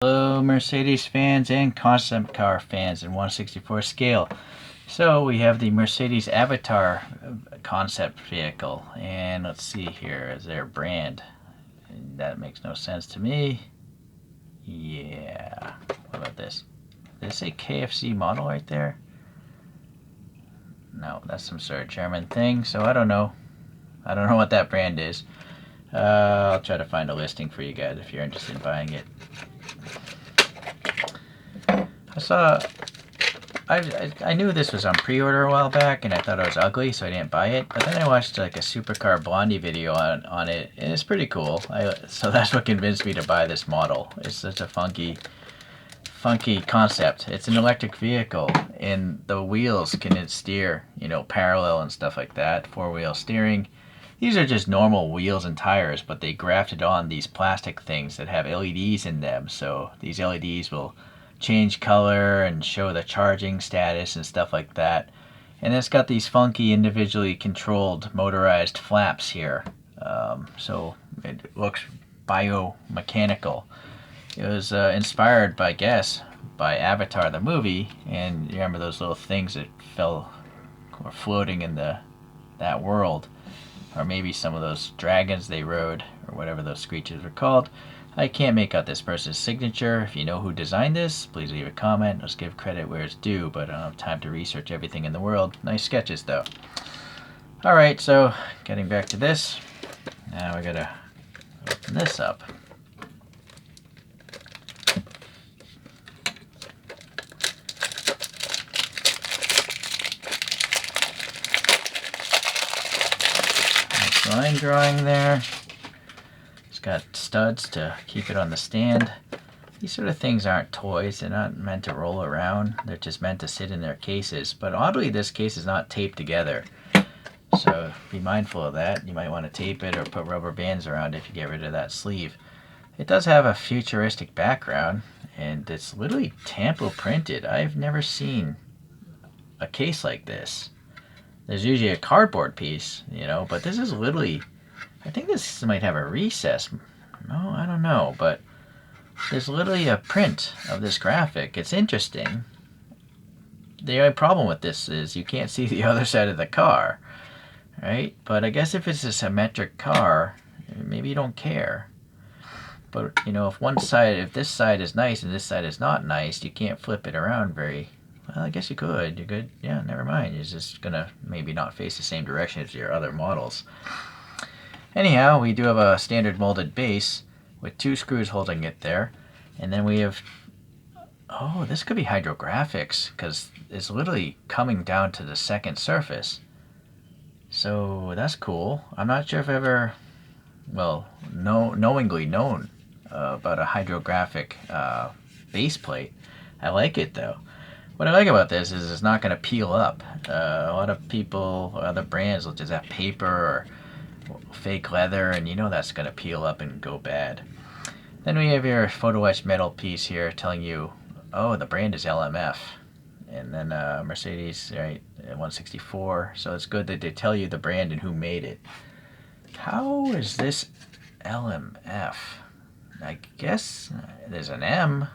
Hello Mercedes fans and concept car fans in 1/64 scale. So we have the Mercedes AVTR concept vehicle, and let's see here, is there a brand? That makes no sense to me. Yeah, what about this? Did it say KFC model right there? No, that's some sort of German thing, so I don't know. I don't know what that brand is. I'll try to find a listing for you guys if you're interested in buying it. I knew this was on pre-order a while back, and I thought it was ugly, so I didn't buy it. But then I watched like a Supercar Blondie video on it, and it's pretty cool. So that's what convinced me to buy this model. It's such a funky concept. It's an electric vehicle, and the wheels can steer, parallel and stuff like that. Four-wheel steering. These are just normal wheels and tires, but they grafted on these plastic things that have LEDs in them. So these LEDs will change color and show the charging status and stuff like that. And it's got these funky individually controlled motorized flaps here. So it looks biomechanical. It was inspired by, by Avatar the movie, and you remember those little things that fell or floating in that world, or maybe some of those dragons they rode, or whatever those creatures were called. I can't make out this person's signature. If you know who designed this, please leave a comment. Let's give credit where it's due, but I don't have time to research everything in the world. Nice sketches, though. Alright, so getting back to this. Now we gotta open this up. Nice line drawing there. It's got studs to keep it on the stand. These sort of things aren't toys. They're not meant to roll around. They're just meant to sit in their cases. But oddly, this case is not taped together. So be mindful of that. You might want to tape it or put rubber bands around it if you get rid of that sleeve. It does have a futuristic background, and it's literally tampo printed. I've never seen a case like this. There's usually a cardboard piece, but this is literally... I think this might have a recess. No, I don't know, but there's literally a print of this graphic. It's interesting. The only problem with this is you can't see the other side of the car, right? But I guess if it's a symmetric car, maybe you don't care. But, if this side is nice and this side is not nice, you can't flip it around very... Well, I guess you could. You could, yeah, never mind. You're just going to maybe not face the same direction as your other models. Anyhow, we do have a standard molded base with 2 screws holding it there. And then we have... Oh, this could be hydrographics, because it's literally coming down to the second surface. So that's cool. I'm not sure if I've ever, knowingly known about a hydrographic base plate. I like it, though. What I like about this is it's not going to peel up. A lot of people, other brands will just have paper or fake leather, and that's going to peel up and go bad. Then we have your photo etched metal piece here telling you, oh, the brand is LMF. And then Mercedes, right, 164. So it's good that they tell you the brand and who made it. How is this LMF? I guess there's an M.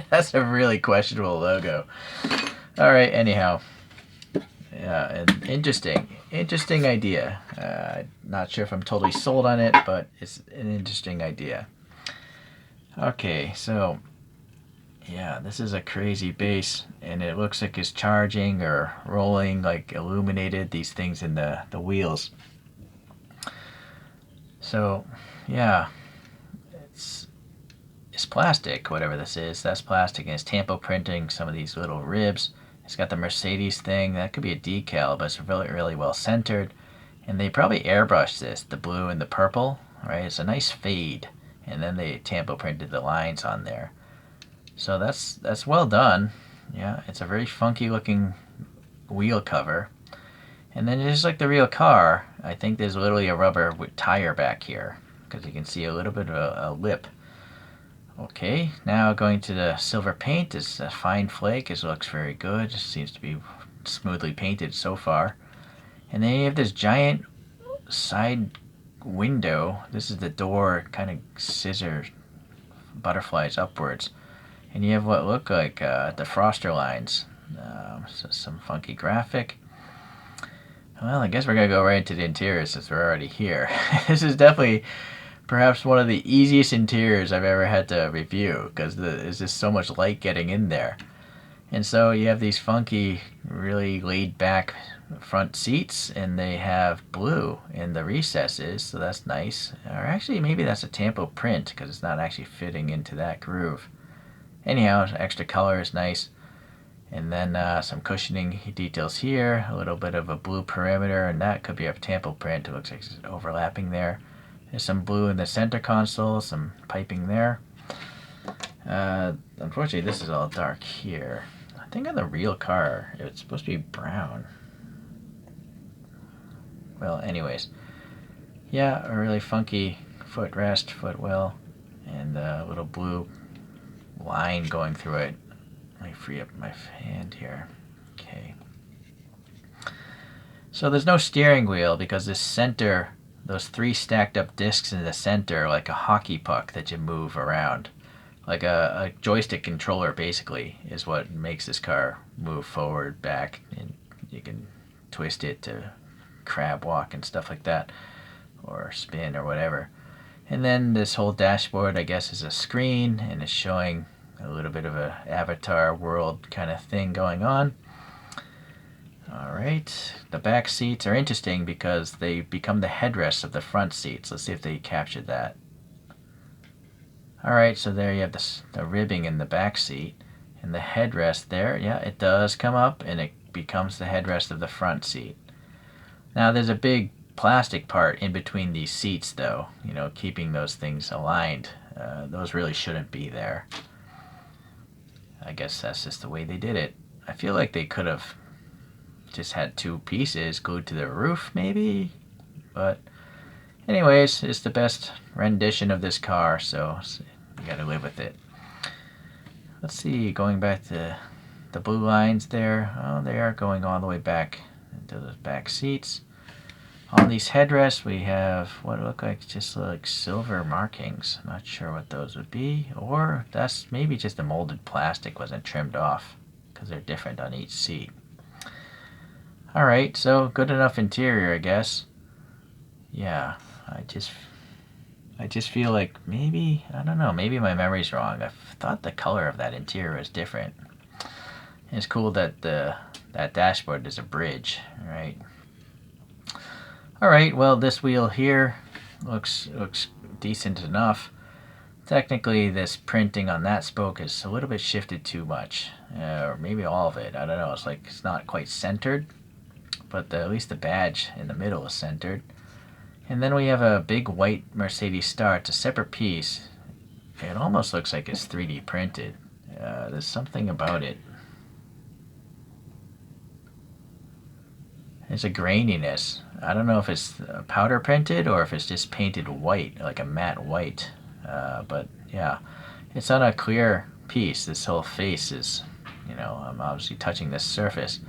That's a really questionable logo. All right, anyhow. Yeah, an interesting idea. Not sure if I'm totally sold on it, but it's an interesting idea. Okay, so yeah, this is a crazy base, and it looks like it's charging or rolling, like illuminated, these things in the wheels. So yeah, it's plastic, whatever this is. That's plastic, and it's tampo printing some of these little ribs. It's got the Mercedes thing. That could be a decal, but it's really, really well centered. And they probably airbrushed this, the blue and the purple, right? It's a nice fade. And then they tampo printed the lines on there. So that's well done. Yeah, it's a very funky looking wheel cover. And then just like the real car, I think there's literally a rubber tire back here, because you can see a little bit of a lip. Okay, now going to the silver paint. It's a fine flake. It looks very good. It seems to be smoothly painted so far. And then you have this giant side window. This is the door kind of scissor butterflies upwards. And you have what look like defroster lines. So some funky graphic. Well, I guess we're going to go right into the interior since we're already here. This is definitely perhaps one of the easiest interiors I've ever had to review because there's just so much light getting in there. And so you have these funky, really laid back front seats, and they have blue in the recesses, so that's nice. Or actually, maybe that's a tampo print because it's not actually fitting into that groove. Anyhow, extra color is nice. And then some cushioning details here, a little bit of a blue perimeter, and that could be a tampo print. It looks like it's overlapping there. There's some blue in the center console, some piping there. Unfortunately, this is all dark here. I think on the real car, it's supposed to be brown. Well, anyways. Yeah, a really funky footrest, footwell, and a little blue line going through it. Let me free up my hand here. Okay. So there's no steering wheel because this center, those 3 stacked up discs in the center are like a hockey puck that you move around. Like a joystick controller, basically, is what makes this car move forward, back, and you can twist it to crab walk and stuff like that, or spin or whatever. And then this whole dashboard, I guess, is a screen, and it's showing a little bit of a avatar world kind of thing going on. Alright, the back seats are interesting because they become the headrests of the front seats. Let's see if they captured that. Alright, so there you have the ribbing in the back seat, and the headrest there, yeah, it does come up, and it becomes the headrest of the front seat. Now there's a big plastic part in between these seats though, you know, keeping those things aligned. Those really shouldn't be there. I guess that's just the way they did it. I feel like they could have just had 2 pieces glued to the roof maybe, but anyways, it's the best rendition of this car, so you gotta live with it. Let's see, going back to the blue lines there, oh, they are going all the way back into those back seats. On these headrests we have what look like just like silver markings. I'm not sure what those would be, or that's maybe just the molded plastic wasn't trimmed off because they're different on each seat. Alright, so good enough interior, I guess. Yeah, I just feel like maybe, I don't know, maybe my memory's wrong. I thought the color of that interior was different. It's cool that that dashboard is a bridge, right? Alright, well, this wheel here looks decent enough. Technically, this printing on that spoke is a little bit shifted too much, or maybe all of it. I don't know. It's like it's not quite centered, but at least the badge in the middle is centered. And then we have a big white Mercedes star. It's a separate piece. It almost looks like it's 3D printed. There's something about it. There's a graininess. I don't know if it's powder printed or if it's just painted white, like a matte white. But yeah, it's on a clear piece. This whole face is, you know, I'm obviously touching this surface,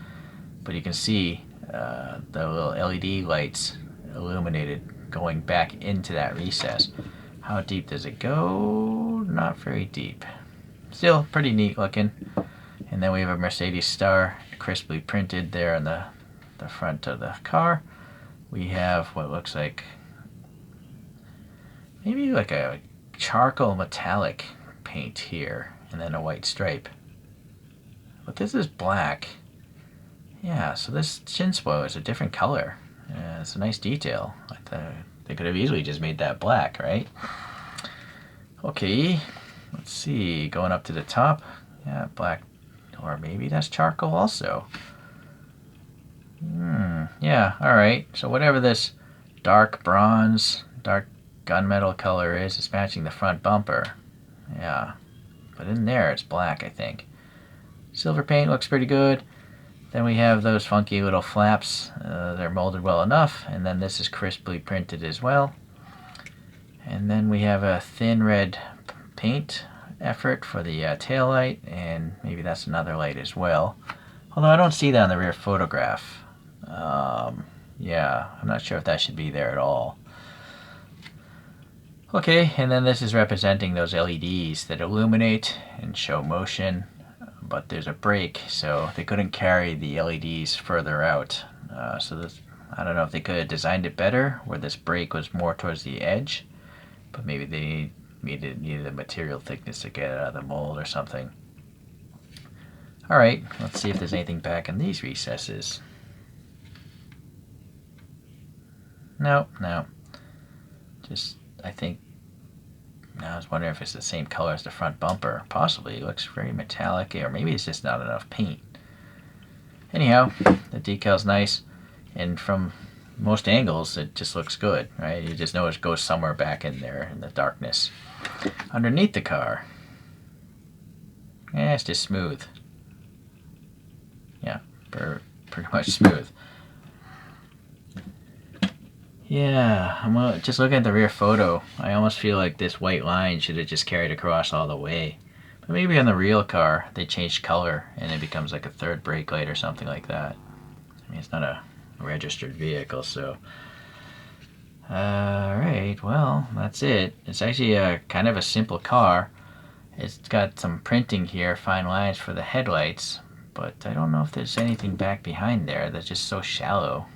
but you can see the little LED lights illuminated going back into that recess. How deep does it go? Not very deep. Still pretty neat looking. And then we have a Mercedes star crisply printed there on the front of the car. We have what looks like maybe like a charcoal metallic paint here, and then a white stripe. But this is black. Yeah, so this chin spoiler is a different color. It's a nice detail. They could have easily just made that black, right? Okay, let's see. Going up to the top. Yeah, black, or maybe that's charcoal also. Yeah, alright. So whatever this dark bronze, dark gunmetal color is, it's matching the front bumper. Yeah, but in there it's black, I think. Silver paint looks pretty good. Then we have those funky little flaps. They're molded well enough. And then this is crisply printed as well. And then we have a thin red paint effort for the tail light, and maybe that's another light as well. Although I don't see that on the rear photograph. Yeah, I'm not sure if that should be there at all. Okay, and then this is representing those LEDs that illuminate and show motion, but there's a brake, so they couldn't carry the LEDs further out. So this, I don't know if they could have designed it better, where this brake was more towards the edge, but maybe they needed a material thickness to get it out of the mold or something. Alright, let's see if there's anything back in these recesses. No. Just, I think, I was wondering if it's the same color as the front bumper. Possibly. It looks very metallic, or maybe it's just not enough paint. Anyhow, the decal's nice, and from most angles it just looks good, right? You just know it goes somewhere back in there in the darkness. Underneath the car, it's just smooth. Yeah, pretty much smooth. Yeah, I'm just looking at the rear photo. I almost feel like this white line should have just carried across all the way. But maybe on the real car, they changed color and it becomes like a third brake light or something like that. I mean, it's not a registered vehicle, so. Alright, well, that's it. It's actually kind of a simple car. It's got some printing here, fine lines for the headlights, but I don't know if there's anything back behind there that's just so shallow.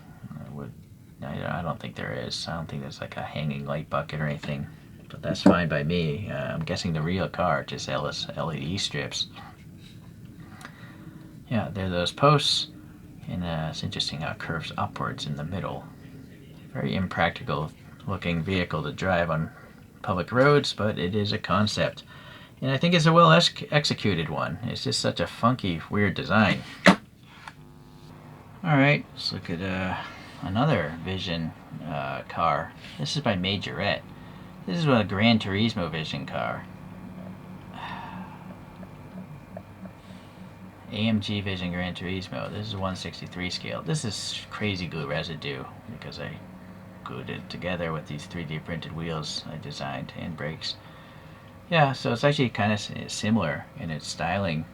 I don't think there is. I don't think there's like a hanging light bucket or anything, but that's fine by me. I'm guessing the real car just LED strips. Yeah, there are those posts, and it's interesting how it curves upwards in the middle. Very impractical looking vehicle to drive on public roads, but it is a concept. And I think it's a well executed one. It's just such a funky, weird design. Alright, let's look at another Vision car. This is by Majorette. This is a Gran Turismo Vision car. AMG Vision Gran Turismo. This is 1/63 scale. This is crazy glue residue because I glued it together with these 3D printed wheels I designed and brakes. Yeah, so it's actually kind of similar in its styling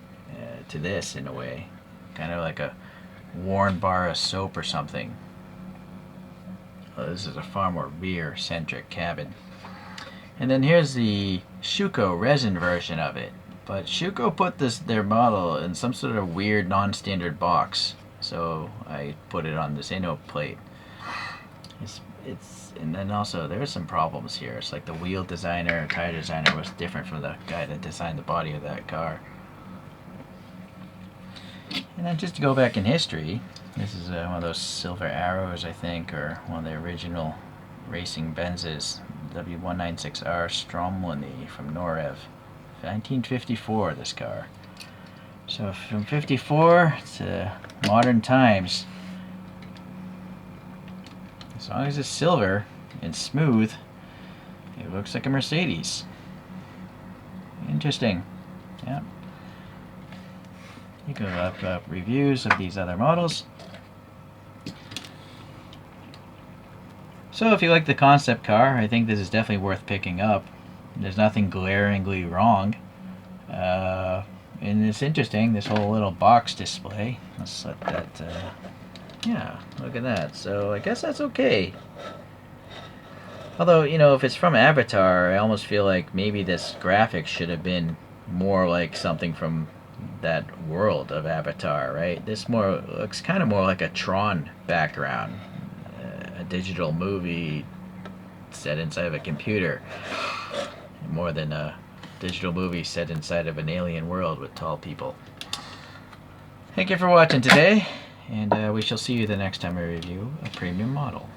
to this in a way. Kind of like a worn bar of soap or something. This is a far more rear-centric cabin. And then here's the Schuco resin version of it. But Schuco put their model in some sort of weird non-standard box. So I put it on this Inno plate. And then also there's some problems here. It's like the wheel designer, tire designer was different from the guy that designed the body of that car. And then just to go back in history, this is one of those silver arrows, I think, or one of the original racing Benzes, W196R Stromliny from Norev. 1954, this car. So from 54 to modern times, as long as it's silver and smooth, it looks like a Mercedes. Interesting. Yeah. You can look up reviews of these other models. So if you like the concept car, I think this is definitely worth picking up. There's nothing glaringly wrong. And it's interesting, this whole little box display. Let's let that, yeah, look at that. So I guess that's okay. Although, you know, if it's from Avatar, I almost feel like maybe this graphic should have been more like something from that world of Avatar, right? This looks kind of more like a Tron background. A digital movie set inside of a computer. More than a digital movie set inside of an alien world with tall people. Thank you for watching today, and we shall see you the next time I review a premium model.